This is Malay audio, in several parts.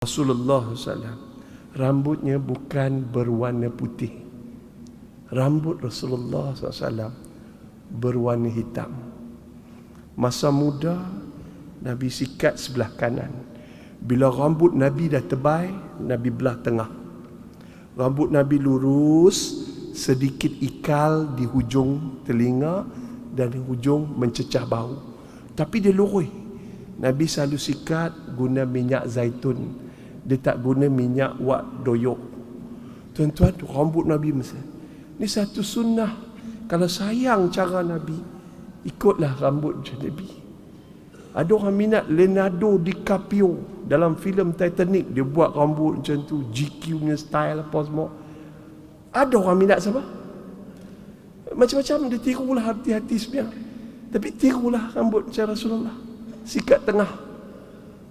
Rasulullah SAW rambutnya bukan berwarna putih. Rambut Rasulullah SAW berwarna hitam. Masa muda Nabi sikat sebelah kanan. Bila rambut Nabi dah tebal, Nabi belah tengah. Rambut Nabi lurus, sedikit ikal di hujung telinga dan hujung mencecah bau. Tapi dia lurus. Nabi selalu sikat guna minyak zaitun. Dia tak guna minyak wak doyok. Tuan-tuan, rambut Nabi mesti. Ini satu sunnah. Kalau sayang cara Nabi, ikutlah rambut Nabi. Ada orang minat Leonardo DiCaprio dalam filem Titanic, dia buat rambut macam tu, GQ punya style apa semua. Ada orang minat sama. Macam-macam dia tirulah hati-hati sebenarnya. Tapi tirulah rambut macam Rasulullah. Sikat tengah.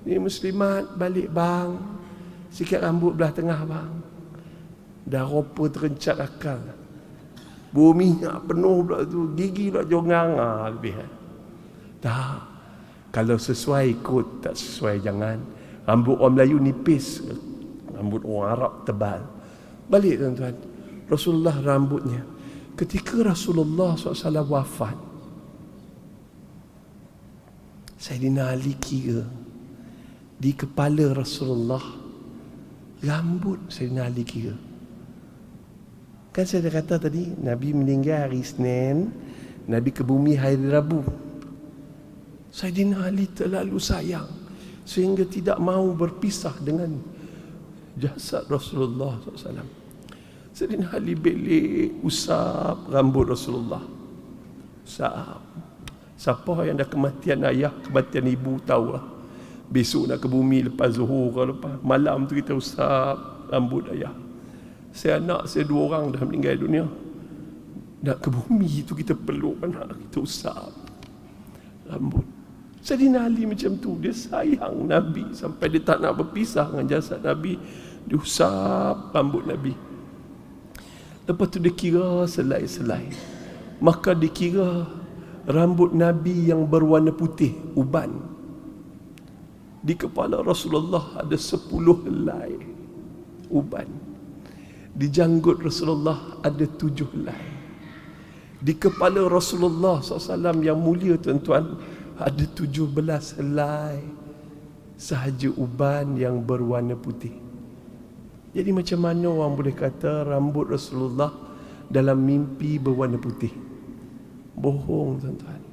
Ni muslimat balik bang. Sikat rambut belah tengah bang. Dah rupa terencat akal. Bau minyak penuh pula tu. Gigi pula jongang. Lebih tak. Kalau sesuai ikut, tak sesuai jangan. Rambut orang Melayu nipis, rambut orang Arab tebal. Balik tuan-tuan, Rasulullah rambutnya. Ketika Rasulullah SAW wafat, Sayyidina Ali kira di kepala Rasulullah rambut Sayyidina Ali kira. Kan saya dah kata tadi, Nabi meninggal hari Isnin, Nabi ke bumi hari Rabu. Sayyidina Ali terlalu sayang sehingga tidak mahu berpisah dengan jasad Rasulullah SAW. Sayyidina Ali belik usap rambut Rasulullah. Usap. Siapa yang dah kematian ayah, kematian ibu tahulah. Besok nak ke bumi lepas zuhur ke lepas malam tu kita usap rambut ayah. Saya anak saya 2 orang dah meninggal dunia. Nak ke bumi tu kita peluk anak, kita usap rambut. Sayyidina Ali macam tu, dia sayang Nabi sampai dia tak nak berpisah dengan jasad Nabi. Dia usap rambut Nabi. Lepas tu dia kira selai-selai. Maka dikira rambut Nabi yang berwarna putih, uban. Di kepala Rasulullah ada 10 helai uban. Di janggut Rasulullah ada 7 helai. Di kepala Rasulullah SAW yang mulia tuan-tuan, ada 17 helai sahaja uban yang berwarna putih. Jadi macam mana orang boleh kata rambut Rasulullah dalam mimpi berwarna putih? Bohong tuan-tuan.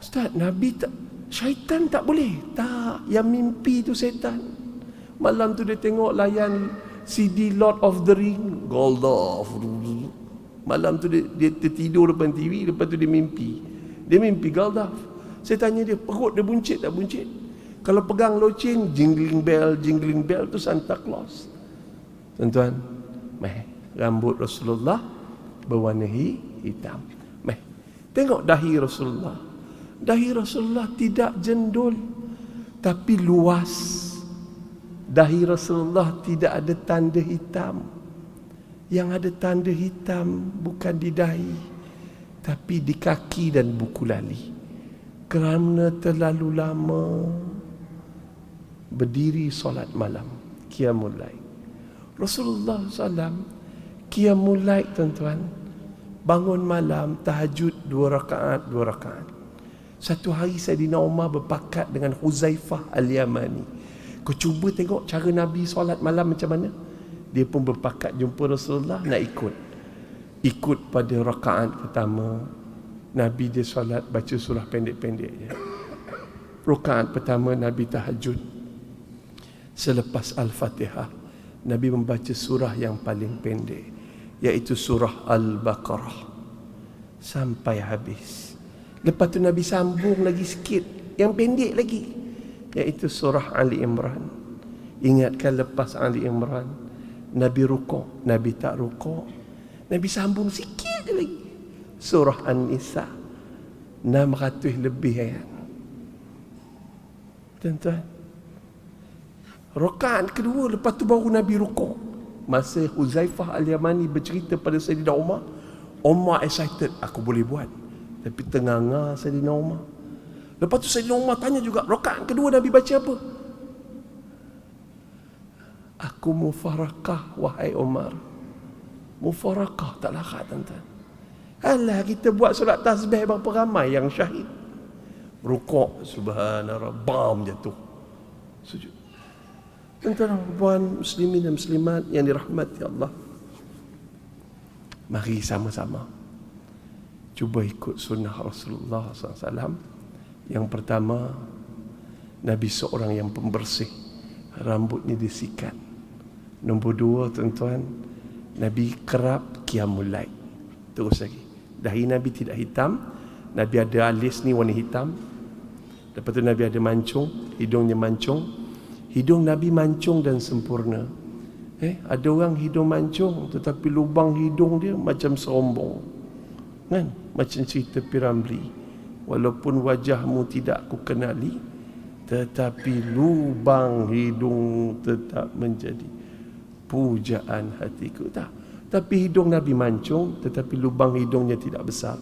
Ustaz, Nabi tak, syaitan tak boleh? Tak, yang mimpi tu syaitan. Malam tu dia tengok layan CD Lord of the Ring, Gandalf. Malam tu dia tertidur depan TV, lepas tu dia mimpi. Dia mimpi Gandalf. Saya tanya dia, perut dia buncit tak buncit? Kalau pegang loceng, jingling bell tu Santa Claus. Tuan-tuan, rambut Rasulullah berwarna hitam. Tengok dahi Rasulullah. Dahi Rasulullah tidak jendul, tapi luas. Dahi Rasulullah tidak ada tanda hitam. Yang ada tanda hitam bukan di dahi, tapi di kaki dan buku lali. Kerana terlalu lama berdiri solat malam, qiyamul lail. Rasulullah SAW qiyamul lail tuan-tuan, bangun malam tahajud 2 rakaat. Satu hari Sayyidina Umar berpakat dengan Huzaifah Al-Yamani. Kau cuba tengok cara Nabi solat malam macam mana. Dia pun berpakat jumpa Rasulullah, nak ikut pada rakaat pertama. Nabi dia solat baca surah pendek-pendek je. Rakaat pertama Nabi tahajud. Selepas Al-Fatihah, Nabi membaca surah yang paling pendek, iaitu surah Al-Baqarah sampai habis. Lepas tu Nabi sambung lagi sikit, yang pendek lagi, iaitu surah Ali Imran. Ingatkan lepas Ali Imran Nabi rukuk, Nabi tak rukuk, Nabi sambung sikit lagi, surah An-Nisa, 600 lebih ayat. Tuan-tuan, rakaat kedua lepas tu baru Nabi rukuk. Masa Huzaifah Al-Yamani bercerita pada Sayyidina Umar excited, aku boleh buat. Tapi tengah-tengah Sayyidina Umar, Lepas tu Sayyidina Umar tanya juga, rakaat kedua Nabi baca apa? Aku mufarakah wahai Umar. Mufarakah, tak larat tuan-tuan. Alah, kita buat solat tasbih berapa ramai yang syahid. Rukuk, subhanallah, bam, jatuh. Sujud. Tuan-tuan, puan muslimin dan muslimat yang dirahmati Allah, mari sama-sama cuba ikut sunnah Rasulullah SAW. Yang pertama, Nabi seorang yang pembersih, rambutnya disikat. Nombor dua, tuan-tuan, Nabi kerap qiyamul lail. Terus lagi, dahi Nabi tidak hitam. Nabi ada alis ni warna hitam. Lepas tu Nabi ada mancung, hidungnya mancung. Hidung Nabi mancung dan sempurna. Ada orang hidung mancung tetapi lubang hidung dia macam serombong. Kan? Macam cerita Piramli. Walaupun wajahmu tidak aku kenali, tetapi lubang hidung tetap menjadi pujaan hatiku. Tak. Tapi hidung Nabi mancung, tetapi lubang hidungnya tidak besar.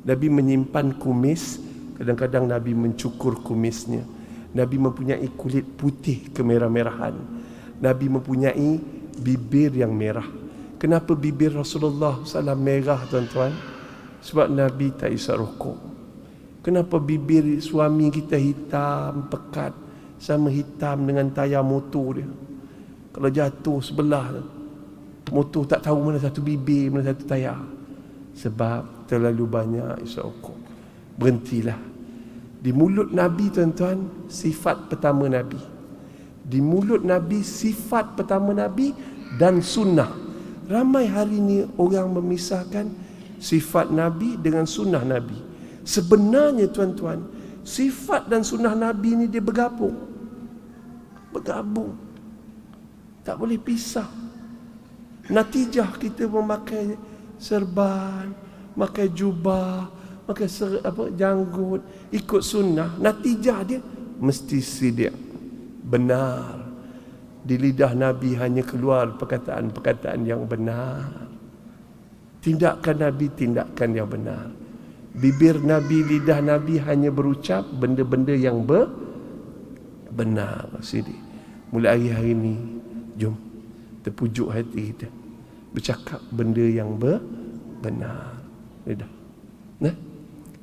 Nabi menyimpan kumis. Kadang-kadang Nabi mencukur kumisnya. Nabi mempunyai kulit putih kemerah-merahan. Nabi mempunyai bibir yang merah. Kenapa bibir Rasulullah SAW merah, tuan-tuan? Sebab Nabi tak isap rokok. Kenapa bibir suami kita hitam, pekat, sama hitam dengan tayar motor dia? Kalau jatuh sebelah, motor tak tahu mana satu bibir, mana satu tayar. Sebab terlalu banyak isap rokok. Berhentilah. Di mulut Nabi, tuan-tuan, sifat pertama Nabi. Di mulut Nabi, sifat pertama Nabi dan sunnah. Ramai hari ini orang memisahkan sifat Nabi dengan sunnah Nabi. Sebenarnya, tuan-tuan, sifat dan sunnah Nabi ini dia bergabung. Bergabung. Tak boleh pisah. Natijah kita memakai serban, pakai jubah, pakai janggut, ikut sunnah, natijah dia mesti sidik, benar. Di lidah Nabi hanya keluar perkataan-perkataan yang benar. Tindakan Nabi, tindakan yang benar. Bibir Nabi, lidah Nabi hanya berucap benda-benda yang benar. Sidik. Mulai hari ini, jom terpujuk hati kita bercakap benda yang benar. Lidah. Nah,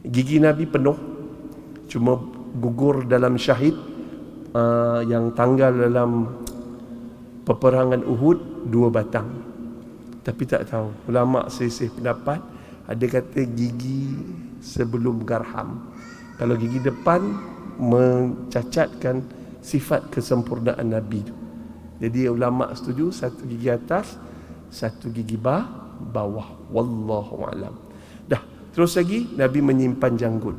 gigi Nabi penuh, cuma gugur dalam syahid yang tanggal dalam peperangan Uhud 2 batang. Tapi tak tahu, ulama selisih pendapat. Ada kata gigi sebelum garham. Kalau gigi depan mencacatkan sifat kesempurnaan Nabi. Jadi ulama setuju satu gigi atas, satu gigi bawah. Wallahu a'lam. Dah. Terus lagi, Nabi menyimpan janggut.